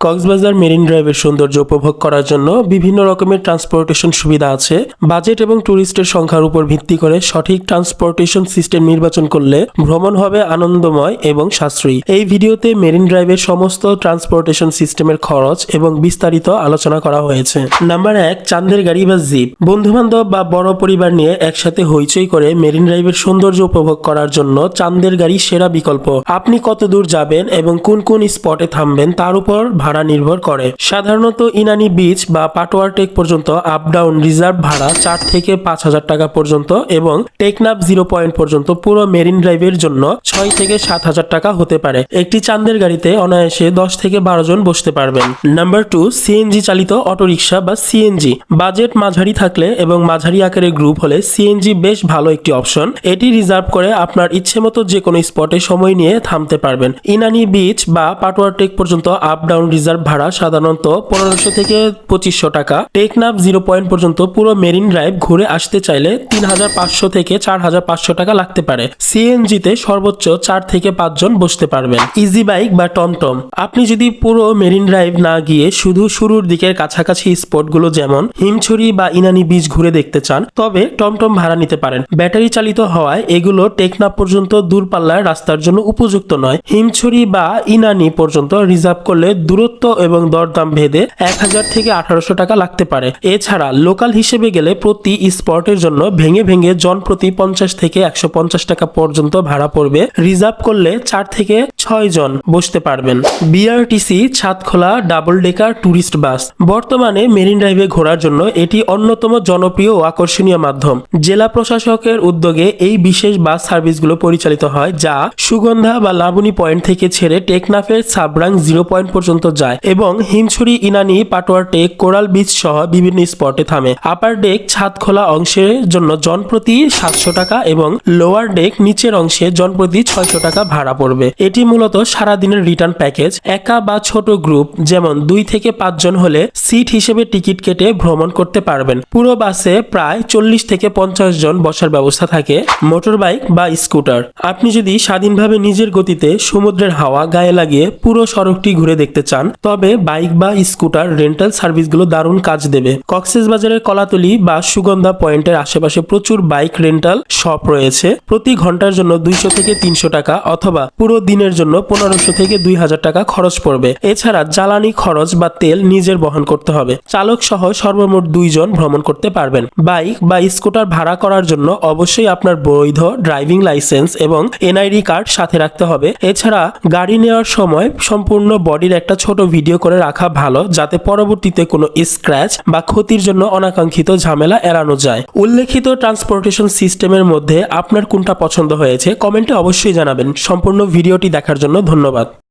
Cox's Bazar marine ড্রাইভের সৌন্দর্য উপভোগ করার জন্য বিভিন্ন রকমের ট্রান্সপোর্টেশন সুবিধা আছে। বাজেট এবং ট্যুরিস্টের সংখ্যার উপর ভিত্তি করে সঠিক ট্রান্সপোর্টেশন সিস্টেম নির্বাচন করলে ভ্রমণ হবে আনন্দময় এবং সাশ্রয়ী। এই ভিডিওতে মেরিন ড্রাইভের সমস্ত ট্রান্সপোর্টেশন সিস্টেমের খরচ এবং বিস্তারিত আলোচনা করা হয়েছে। নাম্বার 1, চাঁদের গাড়ি বা জিপ। বন্ধুবান্ধব বা বড় পরিবার নিয়ে একসাথে হইচই করে মেরিন ড্রাইভের সৌন্দর্য উপভোগ করার জন্য চাঁদের গাড়ি সেরা বিকল্প। আপনি কত দূর যাবেন এবং কোন কোন স্পটে থামবেন তার উপর ভাড়া নির্ভর করে। সাধারণত ইনানি বিচ বা পাটোয়ার টেক পর্যন্ত আপ ডাউন রিজার্ভ ভাড়া 4 থেকে 5,000 টাকা পর্যন্ত এবং টেকনাফ 0 পয়েন্ট পর্যন্ত পুরো মেরিন ড্রাইভের জন্য 6 থেকে 7,000 টাকা হতে পারে। একটি চাঁদের গাড়িতে অনায়াসে 10 থেকে 12 জন বসতে পারবেন। নাম্বার 2, সিএনজি চালিত অটোরিকশা বা সিএনজি। বাজেট মাঝারি থাকলে এবং মাঝারি আকারের গ্রুপ হলে সিএনজি বেশ ভালো একটি অপশন। এটি রিজার্ভ করে আপনার ইচ্ছে মতো যে কোনো স্পটে সময় নিয়ে থামতে পারবেন। ইনানি বিচ বা পাটোয়ার টেক পর্যন্ত আপ ডাউন রিজার্ভ ভাড়া সাধারণত 1500 থেকে 2500 টাকা। টেকনাফ 0 পয়েন্ট পর্যন্ত পুরো মেরিন ড্রাইভ ঘুরে আসতে চাইলে 3500 থেকে 4500 টাকা লাগতে পারে। সিএনজিতে সর্বোচ্চ 4 থেকে 5 জন বসতে পারবেন। ইজি বাইক বা টমটম। আপনি যদি পুরো মেরিন ড্রাইভ না গিয়ে শুধু শুরুর দিকের কাছাকাছি স্পটগুলো যেমন হিমছড়ি বা ইনানি বিচ ঘুরে দেখতে চান, তবে টমটম ভাড়া নিতে পারেন। ব্যাটারি চালিত হওয়ায় এগুলো টেকনাফ পর্যন্ত দূরপাল্লার রাস্তার জন্য উপযুক্ত নয়। হিমছড়ি বা ইনানি পর্যন্ত রিজার্ভ করলে দূরত্ব এবং দরদাম ভেদে 1000 থেকে 1800 টাকা লাগতে পারে। এছাড়া লোকাল হিসেবে গেলে প্রতি স্পটের জন্য ভেঙে ভেঙে জন প্রতি 50 থেকে 150 টাকা পর্যন্ত ভাড়া পড়বে। রিজার্ভ করলে 4 থেকে 6 জন বসতে পারবেন। বিআরটিসি ছাদখোলা ডাবল ডেকার ট্যুরিস্ট বাস। বর্তমানে মেরিন ড্রাইভে ঘোরার জন্য এটি অন্যতম জনপ্রিয় ও আকর্ষণীয় মাধ্যম। জেলা প্রশাসকের উদ্যোগে এই বিশেষ বাস সার্ভিসগুলো পরিচালিত হয়, যা সুগন্ধা বা লাবণী পয়েন্ট থেকে ছেড়ে টেকনাফের সাবরাং 0 পয়েন্ট পর্যন্ত যায় এবং হিমছড়ি, ইনানি, পাটোয়ার টেক, কোরাল বিচ সহ বিভিন্ন স্পটে থামে। আপার ডেক ছাদখোলা অংশের জন্য জনপ্রতি 700 টাকা এবং লোয়ার ডেক নিচের অংশে জনপ্রতি 600 টাকা ভাড়া পড়বে। এটি মূলত সারাদিনের রিটার্ন প্যাকেজ। একা বা ছোট গ্রুপ যেমন 2 থেকে 5 জন হলে সিট হিসেবে টিকিট কেটে ভ্রমণ করতে পারবেন। পুরো বাসে প্রায় 40 থেকে 50 জন বসার ব্যবস্থা থাকে। মোটর বাইক বা স্কুটার। আপনি যদি স্বাধীনভাবে নিজের গতিতে সমুদ্রের হাওয়া গায়ে লাগিয়ে পুরো সড়কটি ঘুরে দেখতে চান, তবে বাইক বা স্কুটার রেন্টাল সার্ভিসগুলো দারুণ কাজ দেবে। কক্সবাজারের কলাতলি বা সুগন্ধা পয়েন্টের আশেপাশে প্রচুর বাইক রেন্টাল শপ রয়েছে। প্রতি ঘন্টার জন্য 200 থেকে 300 টাকা অথবা পুরো দিনের জন্য 1500 থেকে 2000 টাকা খরচ পড়বে। এছাড়া জ্বালানি খরচ বা তেল নিজের বহন করতে হবে। চালক সহ সর্বমোট 2 জন ভ্রমণ করতে পারবেন। বাইক বা স্কুটার ভাড়া করার জন্য অবশ্যই আপনার বৈধ ড্রাইভিং লাইসেন্স এবং এনআইডি কার্ড সাথে রাখতে হবে। এছাড়া গাড়ি নেওয়ার সময় সম্পূর্ণ বডির একটা ছোট ভিডিও করে রাখা ভালো, যাতে পরবর্তীতে কোনো স্ক্র্যাচ বা ক্ষতির জন্য অনাকাঙ্ক্ষিত ঝামেলা এড়ানো যায়। উল্লেখিত ট্রান্সপোর্টেশন সিস্টেমের মধ্যে আপনার কোনটা পছন্দ হয়েছে কমেন্টে অবশ্যই জানাবেন। সম্পূর্ণ ভিডিওটি দেখার জন্য ধন্যবাদ।